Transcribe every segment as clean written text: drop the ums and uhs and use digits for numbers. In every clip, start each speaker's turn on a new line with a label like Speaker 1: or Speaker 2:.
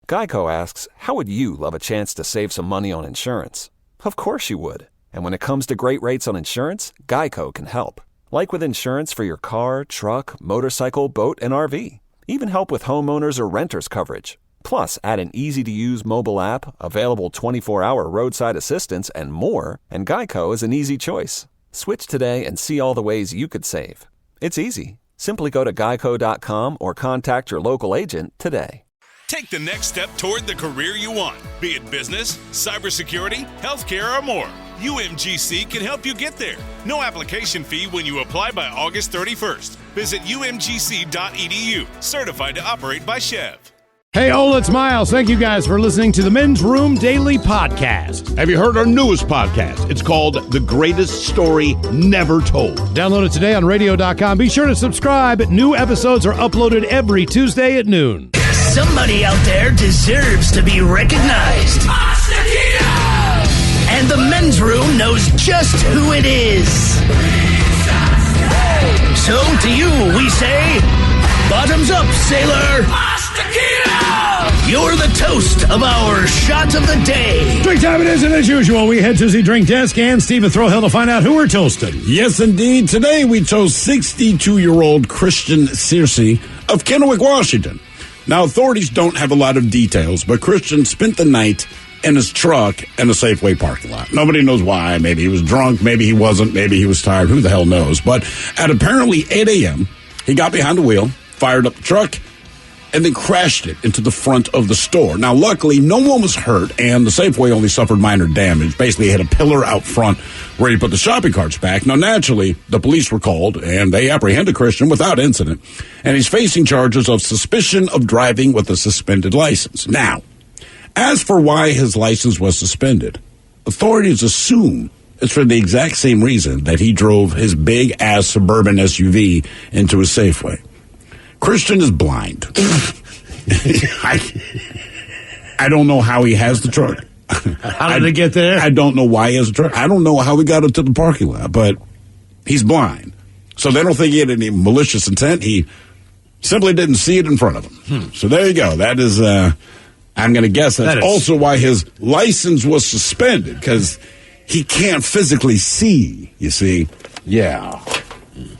Speaker 1: Geico asks, how would you love a chance to save some money on insurance? Of course you would. And when it comes to great rates on insurance, Geico can help. Like with insurance for your car, truck, motorcycle, boat, and RV. Even help with homeowners or renters coverage. Plus, add an easy-to-use mobile app, available 24-hour roadside assistance, and more, and Geico is an easy choice. Switch today and see all the ways you could save. It's easy. Simply go to geico.com or contact your local agent today.
Speaker 2: Take the next step toward the career you want, be it business, cybersecurity, healthcare, or more. UMGC can help you get there. No application fee when you apply by August 31st. Visit umgc.edu, certified to operate by Chev.
Speaker 3: Hey, Ola, it's Miles. Thank you guys for listening to the Men's Room Daily Podcast.
Speaker 4: Have you heard our newest podcast? It's called The Greatest Story Never Told.
Speaker 3: Download it today on radio.com. Be sure to subscribe. New episodes are uploaded every Tuesday at noon.
Speaker 5: Somebody out there deserves to be recognized. And the Men's Room knows just who it is. So to you, we say, bottoms up, sailor. You're the toast of our shot of the day.
Speaker 3: Drink time it is, and as usual, we head to the drink desk and Stephen Throwhill to find out who we're toasting.
Speaker 4: Yes, indeed. Today we toast 62-year-old Christian Searcy of Kennewick, Washington. Now, authorities don't have a lot of details, but Christian spent the night in his truck in a Safeway parking lot. Nobody knows why. Maybe he was drunk. Maybe he wasn't. Maybe he was tired. Who the hell knows? But at apparently 8 a.m., he got behind the wheel, fired up the truck, and then crashed it into the front of the store. Now, luckily, no one was hurt, and the Safeway only suffered minor damage. Basically, it had a pillar out front where he put the shopping carts back. Now, naturally, the police were called, and they apprehended Christian without incident, and he's facing charges of suspicion of driving with a suspended license. Now, as for why his license was suspended, authorities assume it's for the exact same reason that he drove his big-ass Suburban SUV into a Safeway. Christian is blind. I don't know how he has the truck.
Speaker 3: How did it get there?
Speaker 4: I don't know why he has a truck. I don't know how he got into the parking lot, but he's blind. So they don't think he had any malicious intent. He simply didn't see it in front of him. So there you go. That is, I'm going to guess that's also why his license was suspended, because he can't physically see, you see. Yeah.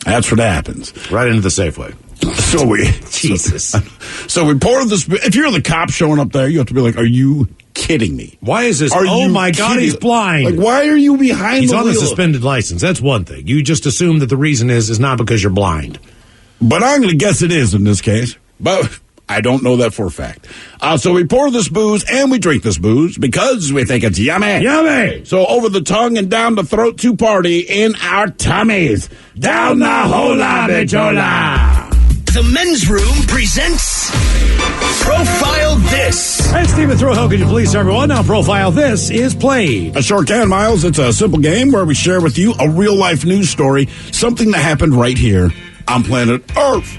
Speaker 4: That's what happens.
Speaker 3: Right into the Safeway.
Speaker 4: So we pour this. If you're the cop showing up there, you have to be like, "Are you kidding me?
Speaker 3: Why is this? Oh my God, he's blind!
Speaker 4: Like, why are you behind?
Speaker 3: He's
Speaker 4: the
Speaker 3: on
Speaker 4: wheel?
Speaker 3: the suspended license. That's one thing. You just assume that the reason is not because you're blind.
Speaker 4: But I'm going to guess it is in this case. But I don't know that for a fact. So we pour this booze and we drink this booze because we think it's yummy.
Speaker 3: Yummy!
Speaker 4: So over the tongue and down the throat to party in our tummies. Down the hola, bichola.
Speaker 5: The Men's Room presents Profile This.
Speaker 3: Hey, Stephen Throwhill, could you please, everyone? Now, Profile This is played.
Speaker 4: I sure can, Miles. It's a simple game where we share with you a real-life news story, something that happened right here on planet Earth.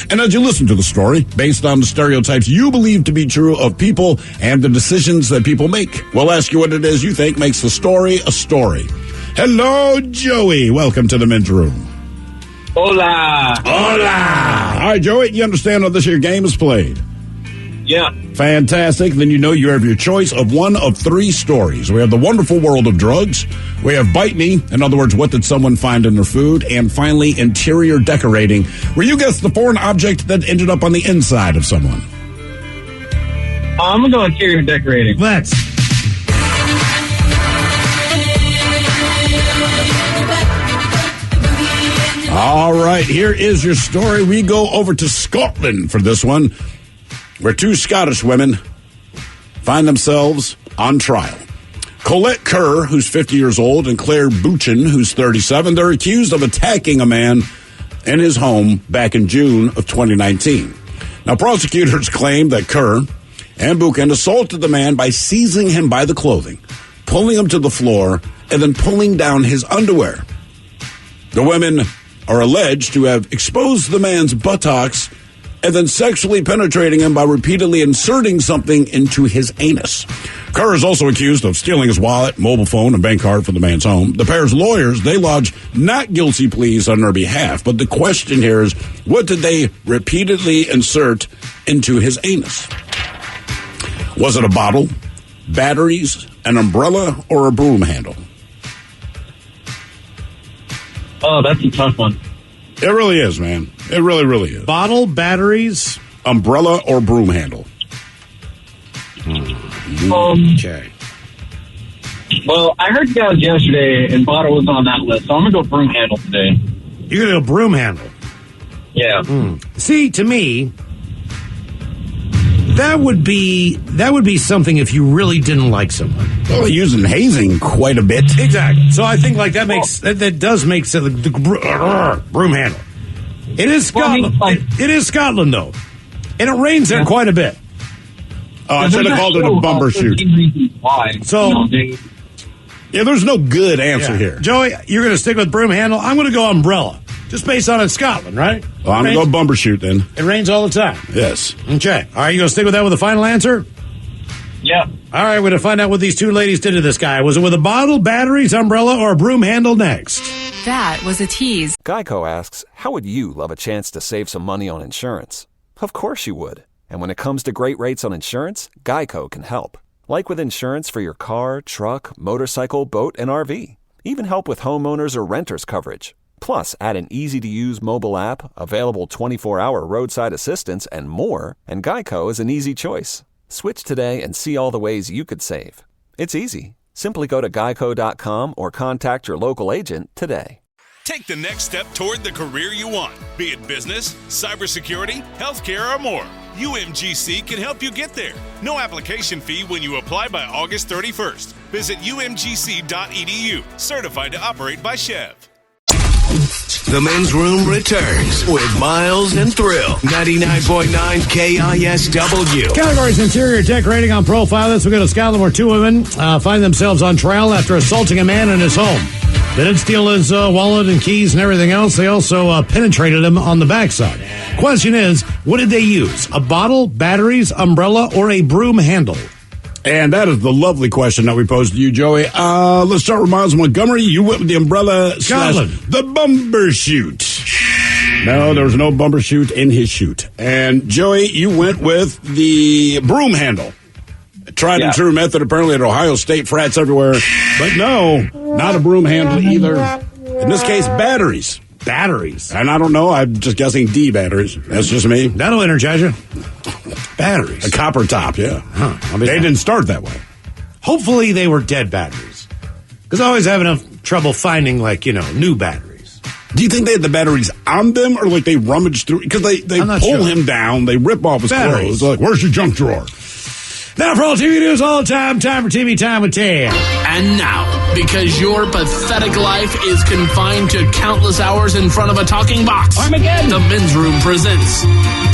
Speaker 4: And as you listen to the story, based on the stereotypes you believe to be true of people and the decisions that people make, we'll ask you what it is you think makes the story a story. Hello, Joey. Welcome to the Men's Room.
Speaker 6: Hola.
Speaker 4: Hola. All right, Joey, you understand how this here game is played?
Speaker 6: Yeah.
Speaker 4: Fantastic. Then you know you have your choice of one of three stories. We have the wonderful world of drugs. We have Bite Me. In other words, what did someone find in their food? And finally, interior decorating, where you guess the foreign object that ended up on the inside of someone.
Speaker 6: I'm going to go interior decorating.
Speaker 3: Let's.
Speaker 4: All right, here is your story. We go over to Scotland for this one, where two Scottish women find themselves on trial. Colette Kerr, who's 50 years old, and Claire Buchan, who's 37, they're accused of attacking a man in his home back in June of 2019. Now, prosecutors claim that Kerr and Buchan assaulted the man by seizing him by the clothing, pulling him to the floor, and then pulling down his underwear. The women are alleged to have exposed the man's buttocks and then sexually penetrating him by repeatedly inserting something into his anus. Kerr is also accused of stealing his wallet, mobile phone, and bank card from the man's home. The pair's lawyers, they lodged not guilty pleas on their behalf. But the question here is, what did they repeatedly insert into his anus? Was it a bottle, batteries, an umbrella, or a broom handle?
Speaker 6: Oh, that's a tough one.
Speaker 4: It really is, man. It really, really is.
Speaker 3: Bottle, batteries,
Speaker 4: umbrella, or broom handle?
Speaker 3: Okay.
Speaker 6: Well, I heard you guys yesterday, and bottle was on that list, so I'm going to go broom handle today.
Speaker 3: You're going to go broom handle.
Speaker 6: Yeah.
Speaker 3: See, to me, that would be something if you really didn't like someone.
Speaker 4: Well, they're using hazing quite a bit.
Speaker 3: Exactly. So I think like that does make sense. The broom handle. It is Scotland. It is Scotland though, and it rains there quite a bit.
Speaker 4: Oh, I should have called it a bumper shoot.
Speaker 6: Why?
Speaker 3: So,
Speaker 4: yeah, there's no good answer here.
Speaker 3: Joey, you're going to stick with broom handle. I'm going to go umbrella, just based on it's Scotland, right?
Speaker 4: Well, I'm going to go bumper shoot then.
Speaker 3: It rains all the time.
Speaker 4: Yes.
Speaker 3: Okay. All right, you going to stick with that with the final answer?
Speaker 6: Yeah.
Speaker 3: All right, we're going to find out what these two ladies did to this guy. Was it with a bottle, batteries, umbrella, or a broom handle next?
Speaker 7: That was a tease.
Speaker 1: Geico asks, how would you love a chance to save some money on insurance? Of course you would. And when it comes to great rates on insurance, Geico can help. Like with insurance for your car, truck, motorcycle, boat, and RV. Even help with homeowners or renters coverage. Plus, add an easy-to-use mobile app, available 24-hour roadside assistance, and more, and Geico is an easy choice. Switch today and see all the ways you could save. It's easy. Simply go to geico.com or contact your local agent today.
Speaker 2: Take the next step toward the career you want, be it business, cybersecurity, healthcare, or more. UMGC can help you get there. No application fee when you apply by August 31st. Visit umgc.edu, certified to operate by Chev.
Speaker 5: The men's room returns with Miles and Thrill. 99.9 KISW.
Speaker 3: Categories interior decorating on profile. This we go to Scotland where two women find themselves on trial after assaulting a man in his home. They didn't steal his wallet and keys and everything else. They also penetrated him on the backside. Question is, what did they use? A bottle, batteries, umbrella, or a broom handle?
Speaker 4: And that is the lovely question that we posed to you, Joey. Let's start with Miles Montgomery. You went with the umbrella / the bumper shoot. No, there was no bumper shoot in his shoot. And Joey, you went with the broom handle. Tried and true method apparently at Ohio State, frats everywhere. But no, not a broom handle either. In this case, batteries.
Speaker 3: Batteries.
Speaker 4: And I don't know, I'm just guessing D batteries. That's just me.
Speaker 3: That'll energize you. Batteries.
Speaker 4: A copper top, yeah.
Speaker 3: Huh.
Speaker 4: They didn't start that way.
Speaker 3: Hopefully they were dead batteries. Because I always have enough trouble finding, new batteries.
Speaker 4: Do you think they had the batteries on them or like they rummaged through? Because they pull him down, they rip off his clothes. Like, where's your junk drawer?
Speaker 3: Now for all TV news all the time for TV Time with Ted.
Speaker 8: And now, because your pathetic life is confined to countless hours in front of a talking box, Armageddon, the men's room presents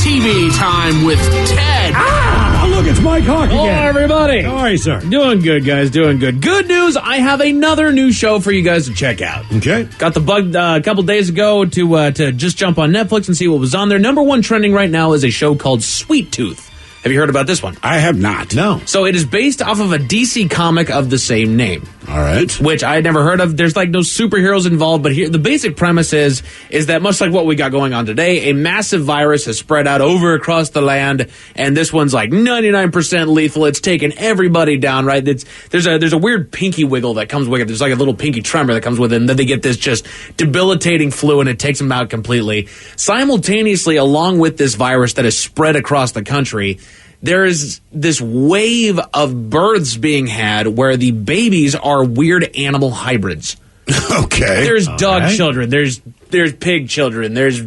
Speaker 8: TV Time with Ted.
Speaker 3: Oh, look, it's Mike Hawk again.
Speaker 9: Hello, everybody.
Speaker 3: How are you, sir?
Speaker 9: Doing good, guys. Doing good. Good news, I have another new show for you guys to check out.
Speaker 3: Okay.
Speaker 9: Got the bug a couple days ago to just jump on Netflix and see what was on there. Number one trending right now is a show called Sweet Tooth. Have you heard about this one?
Speaker 4: I have not.
Speaker 3: No.
Speaker 9: So it is based off of a DC comic of the same name.
Speaker 4: All right.
Speaker 9: Which I had never heard of. There's no superheroes involved, but here the basic premise is that much like what we got going on today, a massive virus has spread out over across the land, and this one's like 99% lethal. It's taken everybody down, right? There's a weird pinky wiggle that comes with it. There's like a little pinky tremor that comes with it, and then they get this just debilitating flu, and it takes them out completely. Simultaneously, along with this virus that has spread across the country, there is this wave of births being had where the babies are weird animal hybrids.
Speaker 4: Okay.
Speaker 9: There's dog children, there's pig children, there's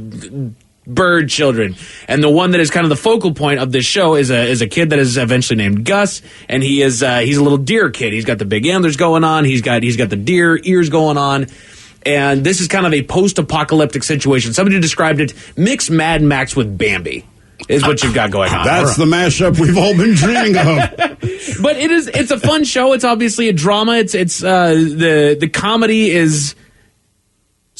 Speaker 9: bird children, and the one that is kind of the focal point of this show is a kid that is eventually named Gus, and he's a little deer kid. He's got the big antlers going on, he's got the deer ears going on. And this is kind of a post-apocalyptic situation. Somebody described it, mix Mad Max with Bambi. Is what you've got going on.
Speaker 4: That's the mashup we've all been dreaming of.
Speaker 9: But it's a fun show. It's obviously a drama. It's the comedy is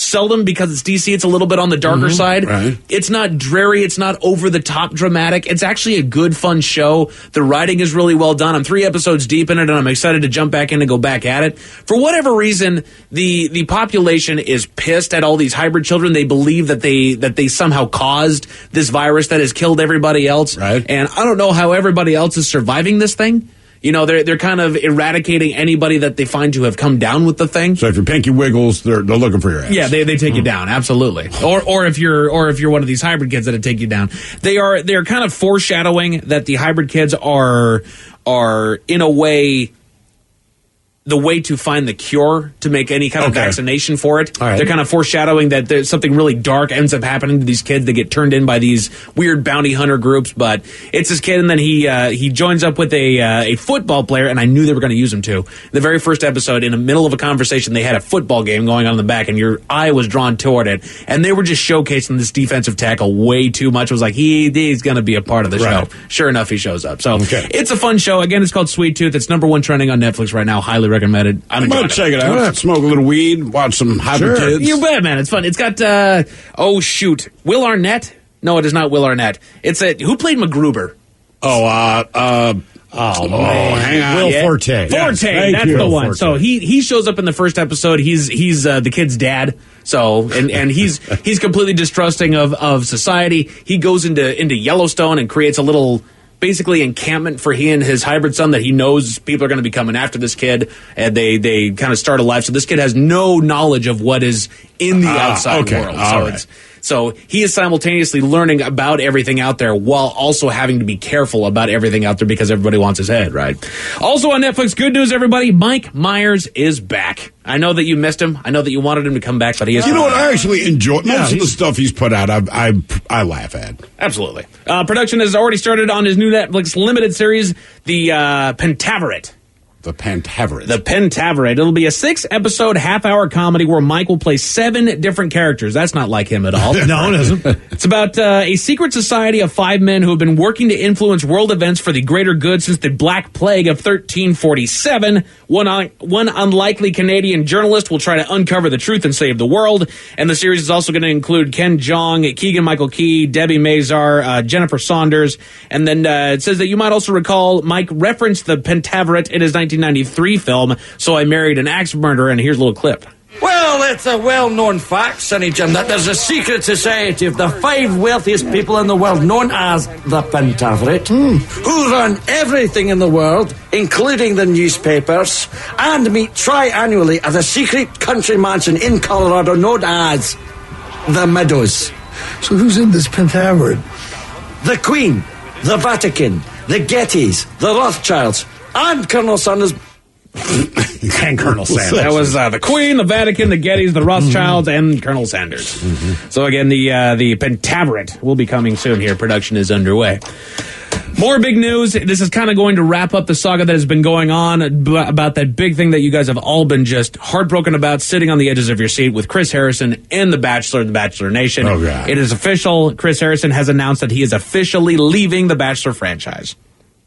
Speaker 9: seldom, because it's DC, it's a little bit on the darker side.
Speaker 4: Right.
Speaker 9: It's not dreary. It's not over-the-top dramatic. It's actually a good, fun show. The writing is really well done. I'm 3 episodes deep in it, and I'm excited to jump back in and go back at it. For whatever reason, the population is pissed at all these hybrid children. They believe that they somehow caused this virus that has killed everybody else.
Speaker 4: Right.
Speaker 9: And I don't know how everybody else is surviving this thing. You know, they're kind of eradicating anybody that they find to have come down with the thing.
Speaker 4: So if your pinky wiggles, they're looking for your ass.
Speaker 9: Yeah, they take you down, absolutely. Or if you're one of these hybrid kids that'll take you down. They're kind of foreshadowing that the hybrid kids are in a way the way to find the cure to make any kind of vaccination for it.
Speaker 3: Right.
Speaker 9: They're kind of foreshadowing that there's something really dark ends up happening to these kids. They get turned in by these weird bounty hunter groups, but it's this kid, and then he joins up with a football player, and I knew they were going to use him too. The very first episode, in the middle of a conversation, they had a football game going on in the back, and your eye was drawn toward it, and they were just showcasing this defensive tackle way too much. It was like, he's going to be a part of the show. Sure enough, he shows up. So it's a fun show. Again, it's called Sweet Tooth. It's #1 trending on Netflix right now. Highly recommended. I'm
Speaker 4: going to check it out. Smoke a little weed, watch some hybrid kids.
Speaker 9: You bet, man. It's fun. It's got, Will Arnett? No, it is not Will Arnett. It's who played MacGruber?
Speaker 3: Man.
Speaker 4: Hang on.
Speaker 3: Will Forte.
Speaker 9: Forte,
Speaker 3: Yes.
Speaker 9: that's the one.
Speaker 3: Forte.
Speaker 9: So he shows up in the first episode. He's the kid's dad. So and he's completely distrusting of society. He goes into Yellowstone and creates a little basically encampment for he and his hybrid son that he knows people are going to be coming after this kid, and they kind of start a life. So this kid has no knowledge of what is in the outside world. So he is simultaneously learning about everything out there while also having to be careful about everything out there because everybody wants his head, right? Also on Netflix, good news, everybody. Mike Myers is back. I know that you missed him. I know that you wanted him to come back, but he is.
Speaker 4: You know what? I actually enjoy most of the stuff he's put out. I laugh at.
Speaker 9: Absolutely. Production has already started on his new Netflix limited series, The Pentaveret.
Speaker 4: The Pentaveret.
Speaker 9: The Pentaveret. It'll be a 6-episode, half-hour comedy where Mike will play 7 different characters. That's not like him at all.
Speaker 3: No, it isn't.
Speaker 9: It's about a secret society of 5 men who have been working to influence world events for the greater good since the Black Plague of 1347. One unlikely Canadian journalist will try to uncover the truth and save the world. And the series is also going to include Ken Jeong, Keegan-Michael Key, Debbie Mazar, Jennifer Saunders. And then it says that you might also recall Mike referenced the Pentaveret in his 1993 film, So I Married an Axe Murderer, and here's a little clip.
Speaker 10: Well, it's a well-known fact, Sonny Jim, that there's a secret society of the 5 wealthiest people in the world known as the Pentaveret, who run everything in the world, including the newspapers, and meet tri-annually at a secret country mansion in Colorado known as the Meadows.
Speaker 11: So who's in this Pentaveret?
Speaker 10: The Queen, the Vatican, the Gettys, the Rothschilds, and Colonel Sanders.
Speaker 3: And Colonel Sanders.
Speaker 9: That was the Queen, the Vatican, the Gettys, the Rothschilds, and Colonel Sanders. So again, the Pentaveret will be coming soon here. Production is underway. More big news. This is kind of going to wrap up the saga that has been going on about that big thing that you guys have all been just heartbroken about, sitting on the edges of your seat with Chris Harrison and The Bachelor, The Bachelor Nation.
Speaker 4: Oh, God.
Speaker 9: It is official. Chris Harrison has announced that he is officially leaving The Bachelor franchise.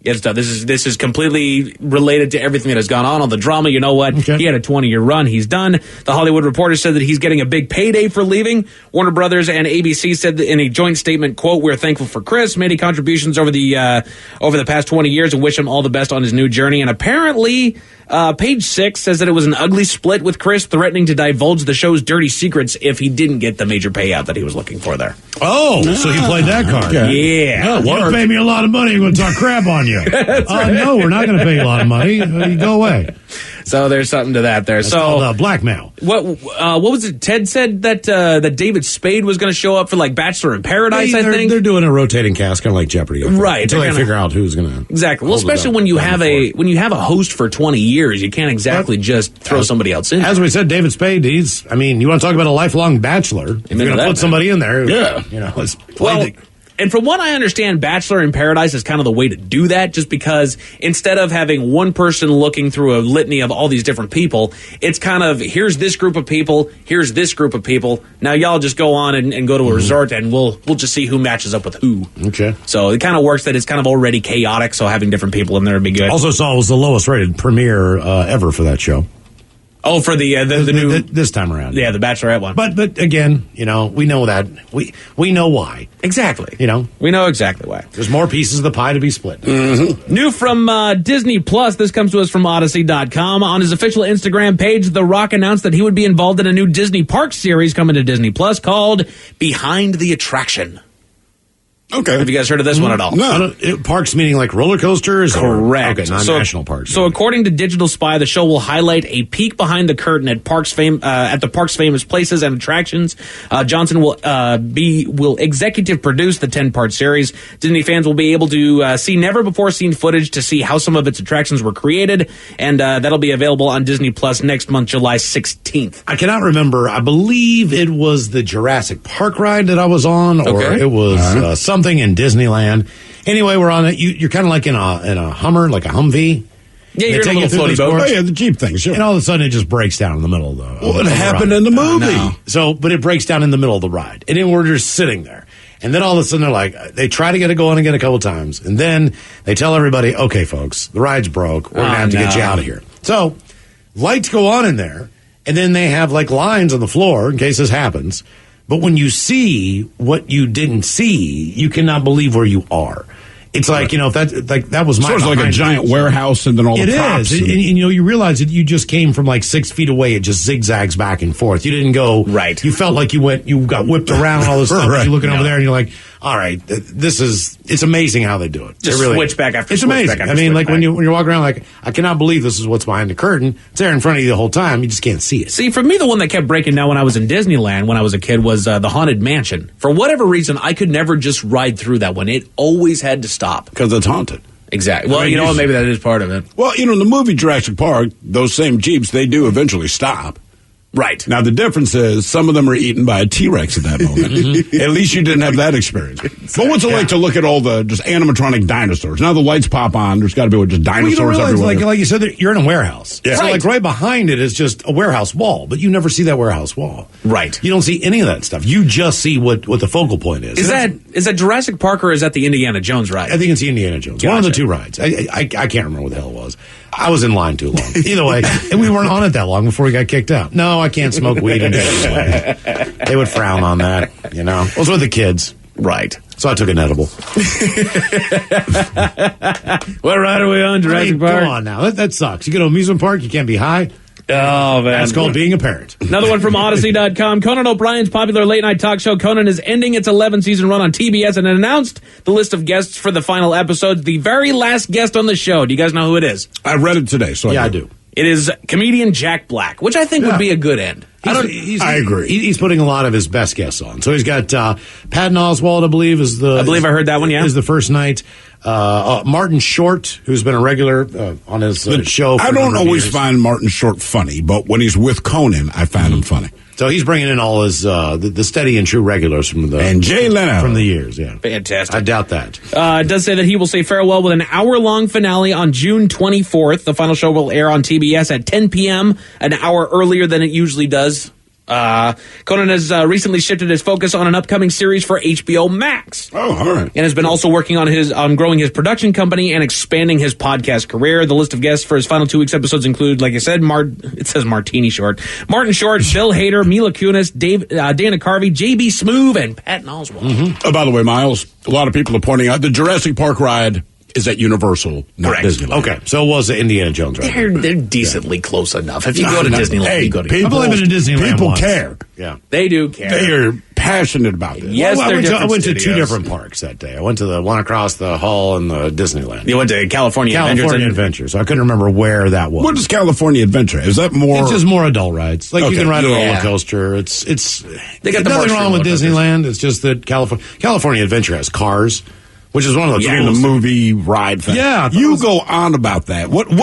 Speaker 9: Yes, this is completely related to everything that has gone on, all the drama. You know what? Okay. He had a 20-year run. He's done. The Hollywood Reporter said that he's getting a big payday for leaving. Warner Brothers and ABC said that in a joint statement, quote, "We're thankful for Chris, many contributions over the past 20 years, and wish him all the best on his new journey." And apparently, Page 6 says that it was an ugly split, with Chris threatening to divulge the show's dirty secrets if he didn't get the major payout that he was looking for there.
Speaker 3: Oh, so he played that card.
Speaker 9: Yeah.
Speaker 3: You don't pay me a lot of money, I'm going to talk crap on you. No, we're not going to pay you a lot of money. You go away.
Speaker 9: So there's something to that there.
Speaker 3: That's called blackmail.
Speaker 9: What was it? Ted said that that David Spade was going to show up for like Bachelor in Paradise. I think
Speaker 3: they're doing a rotating cast, kind of like Jeopardy,
Speaker 9: right?
Speaker 3: Until they figure out who's going to
Speaker 9: exactly. Well, especially when you have a host for 20 years, you can't exactly just throw somebody else in.
Speaker 3: As we said, David Spade. You want to talk about a lifelong bachelor? If you're going to put somebody in there, let's play
Speaker 9: And from what I understand, Bachelor in Paradise is kind of the way to do that, just because instead of having one person looking through a litany of all these different people, it's kind of, here's this group of people, here's this group of people. Now y'all just go on and go to a resort, and we'll just see who matches up with who.
Speaker 3: Okay.
Speaker 9: So it kind of works that it's kind of already chaotic, so having different people in there would be good.
Speaker 3: Also saw it was the lowest rated premiere ever for that show.
Speaker 9: Oh, for the new
Speaker 3: this time around.
Speaker 9: Yeah, the Bachelorette one.
Speaker 3: But again, we know that we know why.
Speaker 9: Exactly. We know exactly why.
Speaker 3: There's more pieces of the pie to be split.
Speaker 9: Mm-hmm. New from Disney Plus. This comes to us from Odyssey.com. On his official Instagram page, The Rock announced that he would be involved in a new Disney Park series coming to Disney Plus called Behind the Attraction.
Speaker 4: Okay.
Speaker 9: Have you guys heard of this one at all?
Speaker 3: No. Parks meaning like roller coasters?
Speaker 9: Correct.
Speaker 3: Okay, not national parks.
Speaker 9: So according to Digital Spy, the show will highlight a peek behind the curtain at the park's famous places and attractions. Johnson will executive produce the 10-part series. Disney fans will be able to see never-before-seen footage to see how some of its attractions were created, and that'll be available on Disney Plus next month, July 16th.
Speaker 3: I cannot remember. I believe it was the Jurassic Park ride that I was on, or it was something in Disneyland. Anyway, we're on it. You're kind of like in a Hummer, like a Humvee.
Speaker 9: Yeah, you're in a little floaty boat.
Speaker 4: Oh, yeah, the Jeep thing, sure.
Speaker 3: And all of a sudden, it just breaks down in the middle of the
Speaker 4: What happened in the movie?
Speaker 3: No. So, but it breaks down in the middle of the ride. And then we're just sitting there. And then all of a sudden, they try to get it going again a couple times. And then they tell everybody, okay, folks, the ride's broke. We're going to have to get you out of here. So, lights go on in there. And then they have like lines on the floor in case this happens. But when you see what you didn't see, you cannot believe where you are. It's like, if that was my
Speaker 4: sort of like a giant warehouse and then all the props.
Speaker 3: It is. And you realize that you just came from like 6 feet away. It just zigzags back and forth. You didn't go.
Speaker 9: Right.
Speaker 3: You felt like you got whipped around all this stuff. Right. You're looking over there and you're like, all right, it's amazing how they do it.
Speaker 9: Just
Speaker 3: really
Speaker 9: switch back after
Speaker 3: it's
Speaker 9: switch
Speaker 3: amazing.
Speaker 9: back after
Speaker 3: I mean,
Speaker 9: switch
Speaker 3: like
Speaker 9: back.
Speaker 3: when you're walking around, like, I cannot believe this is what's behind the curtain. It's there in front of you the whole time. You just can't see it.
Speaker 9: See, for me, the one that kept breaking down when I was in Disneyland when I was a kid was the Haunted Mansion. For whatever reason, I could never just ride through that one. It always had to stop.
Speaker 4: Because it's haunted.
Speaker 9: Exactly. Well, you know what? Maybe that is part of it.
Speaker 4: Well, in the movie Jurassic Park, those same Jeeps, they do eventually stop.
Speaker 9: Right.
Speaker 4: Now, the difference is some of them are eaten by a T-Rex at that moment. At least you didn't have that experience. But what's it like to look at all the just animatronic dinosaurs? Now the lights pop on. There's got to be just dinosaurs everywhere.
Speaker 3: Like you said, you're in a warehouse.
Speaker 4: Yeah.
Speaker 3: So right behind it is just a warehouse wall, but you never see that warehouse wall.
Speaker 9: Right.
Speaker 3: You don't see any of that stuff. You just see what the focal point is.
Speaker 9: Is that Jurassic Park or is that the Indiana Jones ride?
Speaker 3: I think it's the Indiana Jones. Gotcha. One of the two rides. I can't remember what the hell it was. I was in line too long. Either way, and we weren't on it that long before we got kicked out. No, I can't smoke weed in Disneyland. They would frown on that, It was with the kids.
Speaker 9: Right.
Speaker 3: So I took an edible.
Speaker 9: What ride are we on, Jurassic Park?
Speaker 3: Come on now. That sucks. You go to an amusement park, you can't be high.
Speaker 9: Oh, man.
Speaker 3: That's called being a parent.
Speaker 9: Another one from Odyssey.com. Conan O'Brien's popular late-night talk show, Conan, is ending its 11-season run on TBS and announced the list of guests for the final episodes. The very last guest on the show. Do you guys know who it is?
Speaker 4: I read it today, so
Speaker 3: I do.
Speaker 9: It is comedian Jack Black, which I think would be a good end.
Speaker 4: I agree.
Speaker 3: He's putting a lot of his best guests on. So he's got Patton Oswalt, I believe I
Speaker 9: heard that one, yeah.
Speaker 3: Is the first night. Martin Short, who's been a regular on his show for
Speaker 4: I don't always
Speaker 3: years.
Speaker 4: find Martin Short funny, but when he's with Conan, I find him funny.
Speaker 3: So he's bringing in all his the steady and true regulars from
Speaker 4: Jay Leno
Speaker 3: from the years. Yeah,
Speaker 9: fantastic.
Speaker 3: I doubt that.
Speaker 9: It does say that he will say farewell with an hour-long finale on June 24th. The final show will air on TBS at 10 p.m., an hour earlier than it usually does. Conan has recently shifted his focus on an upcoming series for HBO Max.
Speaker 4: Oh, all right.
Speaker 9: And has been also working on growing his production company and expanding his podcast career. The list of guests for his final 2 weeks episodes include, like I said, it says Martini Short, Martin Short, Bill Hader, Mila Kunis, Dana Carvey, J.B. Smoove, and Patton Oswalt.
Speaker 4: Oh, by the way, Miles, a lot of people are pointing out the Jurassic Park ride is at Universal, not
Speaker 9: Correct.
Speaker 4: Disneyland.
Speaker 3: Okay, so it was the Indiana Jones ride.
Speaker 9: They're decently close enough. If you go to Disneyland, you go to
Speaker 4: people,
Speaker 3: I've only been to Disneyland
Speaker 4: People
Speaker 3: once.
Speaker 4: care.
Speaker 3: Yeah.
Speaker 9: They do care.
Speaker 4: They are passionate about this.
Speaker 9: Yes,
Speaker 3: I went to 2
Speaker 9: studios.
Speaker 3: different parks that day. I went to the one across the hall and the Disneyland.
Speaker 9: You went to California
Speaker 3: Adventure. So I couldn't remember where that was.
Speaker 4: What is California Adventure? Is that more?
Speaker 3: It's just more adult rides. Like you can ride a roller coaster. It's
Speaker 9: They got the
Speaker 3: nothing
Speaker 9: Marshall
Speaker 3: wrong with
Speaker 9: roller coasters.
Speaker 3: Disneyland. It's just that California Adventure has cars, which is one of the
Speaker 4: in the movie ride thing.
Speaker 3: Yeah,
Speaker 4: you go on about that. What is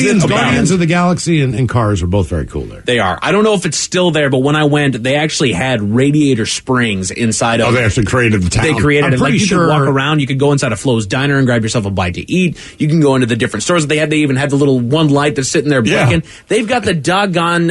Speaker 4: it about
Speaker 3: Guardians of the Galaxy and Cars are both very cool there.
Speaker 9: They are. I don't know if it's still there, but when I went, they actually had Radiator Springs inside of.
Speaker 4: Oh, they actually created the town.
Speaker 9: They created it. Like you
Speaker 3: sure.
Speaker 9: could walk around. You could go inside a Flo's Diner and grab yourself a bite to eat. You can go into the different stores. They even had the little one light that's sitting there blinking. They've got the doggone.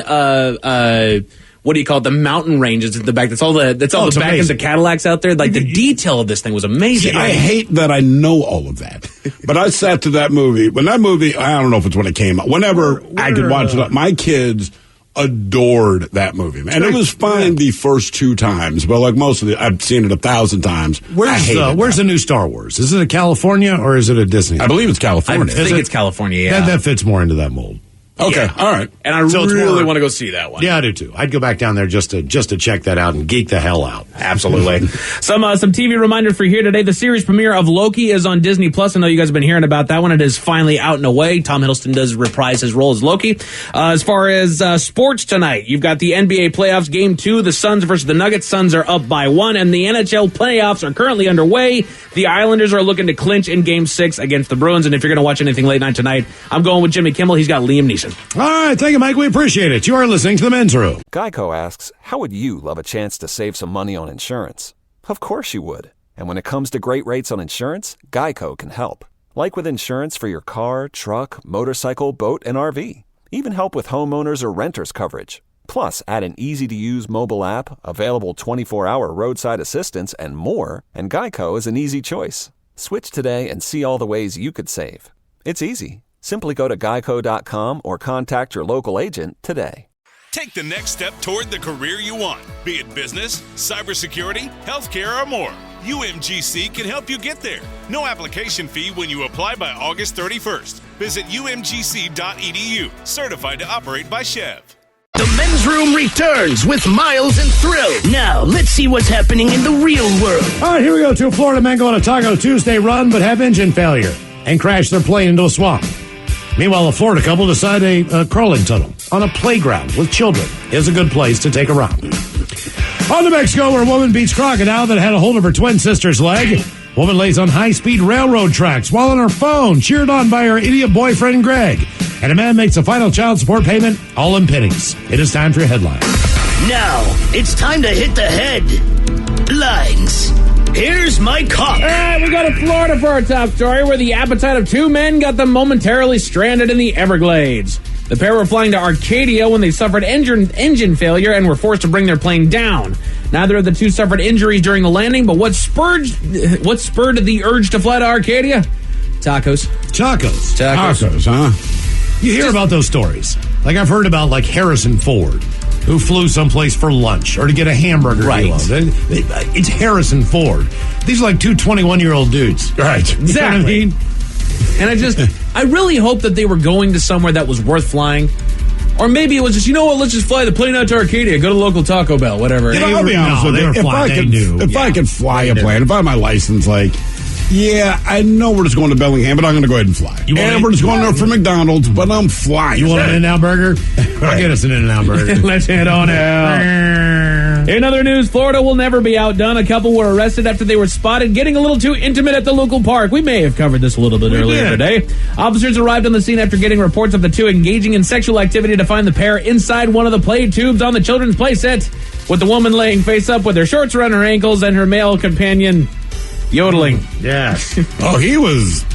Speaker 9: What do you call it? The mountain ranges at the back. That's all the back ends of Cadillacs out there. Like the detail of this thing was amazing.
Speaker 4: See, I hate that I know all of that, but I sat to that movie. When that movie, I don't know if it's when it came out. Whenever I could watch it, my kids adored that movie, man. And it was fine the first 2 times, but like most of I've seen it 1,000 times.
Speaker 3: Where's the new Star Wars? Is it a California or is it a Disney?
Speaker 4: I believe it's California.
Speaker 9: I think it's California, yeah.
Speaker 3: That fits more into that mold.
Speaker 4: Okay, all right.
Speaker 9: And I really want to go see that one.
Speaker 3: Yeah, I do too. I'd go back down there just to check that out and geek the hell out.
Speaker 9: Absolutely. Some TV reminder for here today. The series premiere of Loki is on Disney Plus. I know you guys have been hearing about that one. It is finally out and away. Tom Hiddleston does reprise his role as Loki. As far as sports tonight, you've got the NBA playoffs, Game 2, the Suns versus the Nuggets. Suns are up by 1, and the NHL playoffs are currently underway. The Islanders are looking to clinch in Game 6 against the Bruins, and if you're going to watch anything late night tonight, I'm going with Jimmy Kimmel. He's got Liam Neeson.
Speaker 3: All right, thank you, Mike. We appreciate it. You are listening to The Men's Room.
Speaker 1: Geico asks, how would you love a chance to save some money on insurance? Of course you would. And when it comes to great rates on insurance, Geico can help. Like with insurance for your car, truck, motorcycle, boat, and RV. Even help with homeowners or renters coverage. Plus, add an easy-to-use mobile app, available 24-hour roadside assistance, and more, and Geico is an easy choice. Switch today and see all the ways you could save. It's easy. Simply go to geico.com or contact your local agent today.
Speaker 2: Take the next step toward the career you want, be it business, cybersecurity, healthcare, or more. UMGC can help you get there. No application fee when you apply by August 31st. Visit umgc.edu, certified to operate by Chev.
Speaker 5: The Men's Room returns with Miles and Thrill. Now, let's see what's happening in the real world.
Speaker 3: All right, here we go. 2 Florida men go on a Taco Tuesday run but have engine failure and crash their plane into a swamp. Meanwhile, a Florida couple decide a crawling tunnel on a playground with children is a good place to take a run. On to Mexico, where a woman beats crocodile that had a hold of her twin sister's leg. Woman lays on high-speed railroad tracks while on her phone, cheered on by her idiot boyfriend, Greg. And a man makes a final child support payment, all in pennies. It is time for your headline.
Speaker 5: Now, it's time to hit the headlines. Here's my cop.
Speaker 9: All right, we go to Florida for our top story, where the appetite of 2 men got them momentarily stranded in the Everglades. The pair were flying to Arcadia when they suffered engine failure and were forced to bring their plane down. Neither of the 2 suffered injuries during the landing, but what spurred the urge to fly to Arcadia? Tacos,
Speaker 3: huh? You hear about those stories. Like I've heard about like Harrison Ford, who flew someplace for lunch or to get a hamburger.
Speaker 9: Right.
Speaker 3: It's Harrison Ford. These are like 2 21-year-old dudes.
Speaker 4: Right.
Speaker 9: Exactly.
Speaker 3: You know what I mean?
Speaker 9: And I really hope that they were going to somewhere that was worth flying. Or maybe it was just, you know what, let's just fly the plane out to Arcadia, go to the local Taco Bell, whatever.
Speaker 4: I'll be honest with you. If I could fly a plane, if I had my license, yeah, I know we're just going to Bellingham, but I'm going to go ahead and fly. We're just going there for McDonald's, but I'm flying.
Speaker 3: You want an In-N-Out burger? I'll get us an In-N-Out burger.
Speaker 9: Let's head on out. In other news, Florida will never be outdone. A couple were arrested after they were spotted getting a little too intimate at the local park. We may have covered this a little bit earlier today. Officers arrived on the scene after getting reports of the 2 engaging in sexual activity to find the pair inside one of the play tubes on the children's play set, with the woman laying face up with her shorts around her ankles and her male companion yodeling.
Speaker 3: Yes.
Speaker 4: Oh, he was...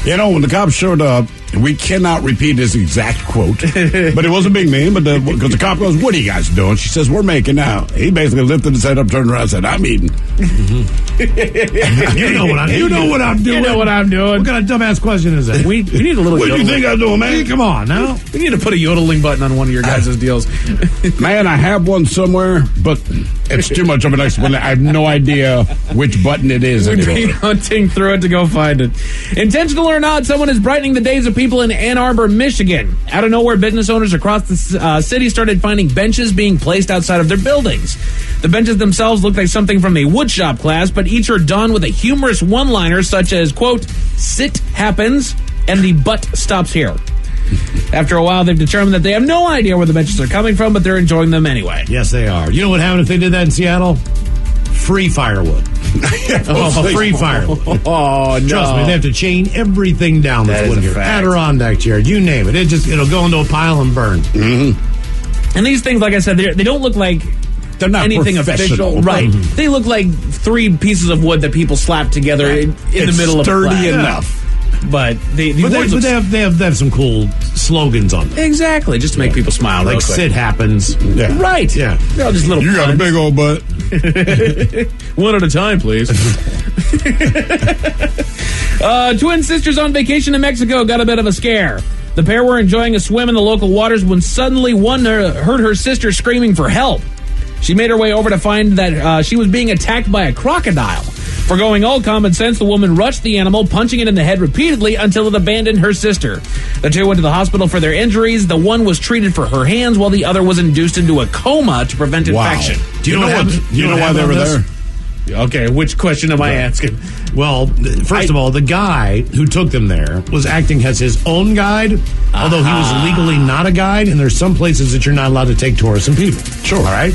Speaker 4: when the cops showed up, we cannot repeat his exact quote, but it wasn't being mean, but because the cop goes, what are you guys doing? She says, we're making out. He basically lifted his head up, turned around, and said, I'm eating.
Speaker 3: You know what I'm doing.
Speaker 9: You know what I'm doing.
Speaker 3: What kind of dumbass question is that?
Speaker 9: We need a little
Speaker 4: What do you think I'm doing, man?
Speaker 3: Come on, now.
Speaker 9: We need to put a yodeling button on one of your guys' deals.
Speaker 4: Man, I have one somewhere, but it's too much of an explanation. I have no idea which button it is
Speaker 9: We've
Speaker 4: anymore.
Speaker 9: been hunting through it to go find it. Intentional or not, someone is brightening the days of people in Ann Arbor, Michigan. Out of nowhere, business owners across the city started finding benches being placed outside of their buildings. The benches themselves look like something from a woodshop class, but each are done with a humorous one-liner such as, quote, sit happens, and the butt stops here. After a while, they've determined that they have no idea where the benches are coming from, but they're enjoying them anyway.
Speaker 3: Yes, they are. You know what happened if they did that in Seattle? Free firewood. Free firewood.
Speaker 9: Oh, no.
Speaker 3: Trust me, they have to chain everything down that's wood here. Adirondack chair, you name it. It'll go into a pile and burn.
Speaker 9: Mm-hmm. And these things, like I said, they don't look like
Speaker 4: they're not
Speaker 9: anything official. Right.
Speaker 3: Mm-hmm.
Speaker 9: They look like 3 pieces of wood that people slap together in the middle of a
Speaker 4: sturdy
Speaker 9: flag.
Speaker 4: enough.
Speaker 9: But they
Speaker 3: have some cool slogans on them.
Speaker 9: Exactly, just to make people smile.
Speaker 3: Like sit happens.
Speaker 4: Yeah.
Speaker 9: Right.
Speaker 3: Yeah.
Speaker 9: They're all just little
Speaker 4: You got a big old butt.
Speaker 9: One at a time, please. Twin sisters on vacation in Mexico got a bit of a scare. The pair were enjoying a swim in the local waters when suddenly one heard her sister screaming for help. She made her way over to find that she was being attacked by a crocodile. Forgoing all common sense, the woman rushed the animal, punching it in the head repeatedly until it abandoned her sister. The two went to the hospital for their injuries. The one was treated for her hands, while the other was induced into a coma to prevent infection.
Speaker 4: Do you know why they were there?
Speaker 9: Okay, which question am I asking?
Speaker 3: Well, first of all, the guy who took them there was acting as his own guide, although he was legally not a guide, and there's some places that you're not allowed to take tourists and people. Sure. All right?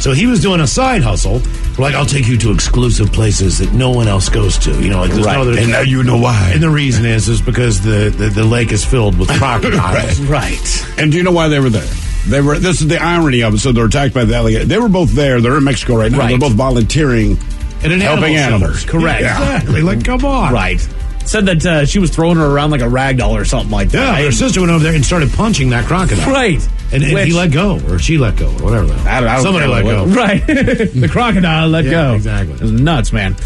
Speaker 3: So he was doing a side hustle. Like, I'll take you to exclusive places that no one else goes to. You know, like there's no other.
Speaker 4: And now you know why.
Speaker 3: And the reason is because the lake is filled with crocodiles.
Speaker 9: Right.
Speaker 4: And do you know why they were there? This is the irony of it. So they're attacked by the alligator. They were both there. They're in Mexico right now.
Speaker 9: Right.
Speaker 4: They're both volunteering
Speaker 3: and
Speaker 4: helping animals.
Speaker 9: Correct.
Speaker 3: Yeah. Exactly. Like, come on.
Speaker 9: Right. Said that she was throwing her around like a rag doll or something like that.
Speaker 3: Yeah, her sister went over there and started punching that crocodile.
Speaker 9: Right.
Speaker 3: And he let go, or she let go, or whatever.
Speaker 9: I don't
Speaker 3: Somebody let go.
Speaker 9: Right. The crocodile let go.
Speaker 3: Exactly.
Speaker 9: It was nuts, man.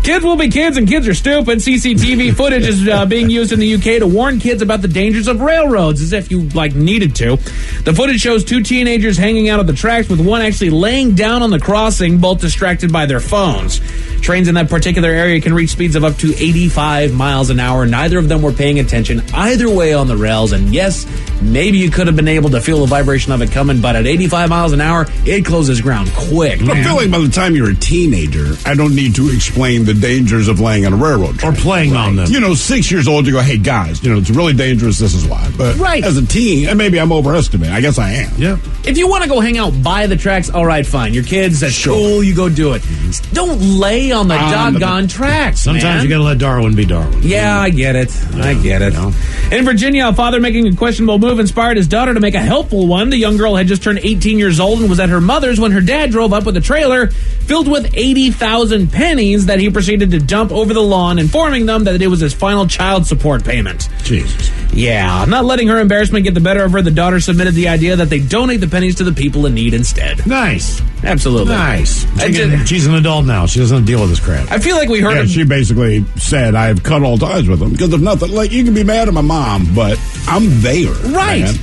Speaker 9: Kids will be kids, and kids are stupid. CCTV footage is being used in the UK to warn kids about the dangers of railroads, as if you, needed to. The footage shows two teenagers hanging out at the tracks, with one actually laying down on the crossing, both distracted by their phones. Trains in that particular area can reach speeds of up to 85 miles an hour. Neither of them were paying attention either way on the rails. And yes, maybe you could have been able to feel the vibration of it coming, but at 85 miles an hour, it closes ground quick.
Speaker 4: I feel like by the time you're a teenager, I don't need to explain the dangers of laying on a railroad track.
Speaker 3: Or playing on them.
Speaker 4: 6 years old, you go, hey, guys, it's really dangerous. This is why. But as a teen, and maybe I'm overestimating. I guess I am.
Speaker 3: Yeah.
Speaker 9: If you want to go hang out by the tracks, all right, fine. Your kids at school, you go do it. Don't lay on the doggone tracks,
Speaker 3: Sometimes you got to let Darwin be Darwin.
Speaker 9: Yeah, I get it. I get it. In Virginia, a father making a questionable move inspired his daughter to make a helpful one. The young girl had just turned 18 years old and was at her mother's when her dad drove up with a trailer filled with 80,000 pennies that he proceeded to dump over the lawn, informing them that it was his final child support payment.
Speaker 3: Jesus.
Speaker 9: Yeah, not letting her embarrassment get the better of her, the daughter submitted the idea that they donate the pennies to the people in need instead.
Speaker 3: Nice.
Speaker 9: Absolutely.
Speaker 3: Nice. She's an adult now. She doesn't deal with this crap.
Speaker 9: I feel like we heard
Speaker 4: she basically said, I've cut all ties with them. Because if nothing, you can be mad at my mom, but I'm there.
Speaker 9: Right.
Speaker 4: Man.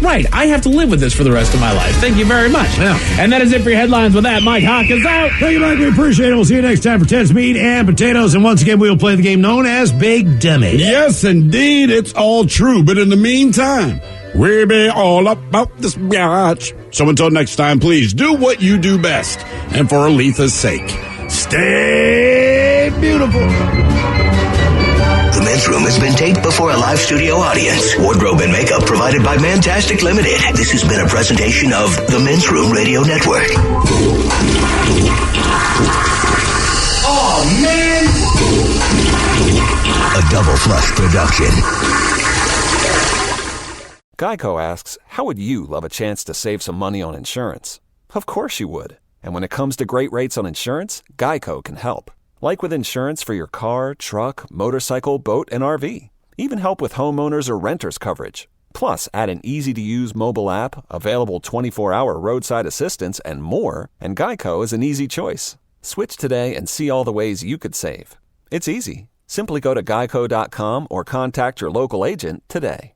Speaker 9: Right. I have to live with this for the rest of my life. Thank you very much.
Speaker 3: Yeah.
Speaker 9: And that is it for your headlines. With that, Mike Hawk is out.
Speaker 3: Thank you, Mike. We appreciate it. We'll see you next time for Ted's Meat and Potatoes. And once again, we will play the game known as Big Dummy.
Speaker 4: Yes, indeed. It's all true. But in the meantime, we'll be all about this biatch. So until next time, please do what you do best. And for Aletha's sake, stay beautiful.
Speaker 5: The Men's Room has been taped before a live studio audience. Wardrobe and makeup provided by Mantastic Limited. This has been a presentation of the Men's Room Radio Network.
Speaker 10: Oh, man!
Speaker 5: A Double Flush production.
Speaker 1: Geico asks, how would you love a chance to save some money on insurance? Of course you would. And when it comes to great rates on insurance, Geico can help. Like with insurance for your car, truck, motorcycle, boat, and RV. Even help with homeowners or renters coverage. Plus, add an easy-to-use mobile app, available 24-hour roadside assistance, and more, and Geico is an easy choice. Switch today and see all the ways you could save. It's easy. Simply go to geico.com or contact your local agent today.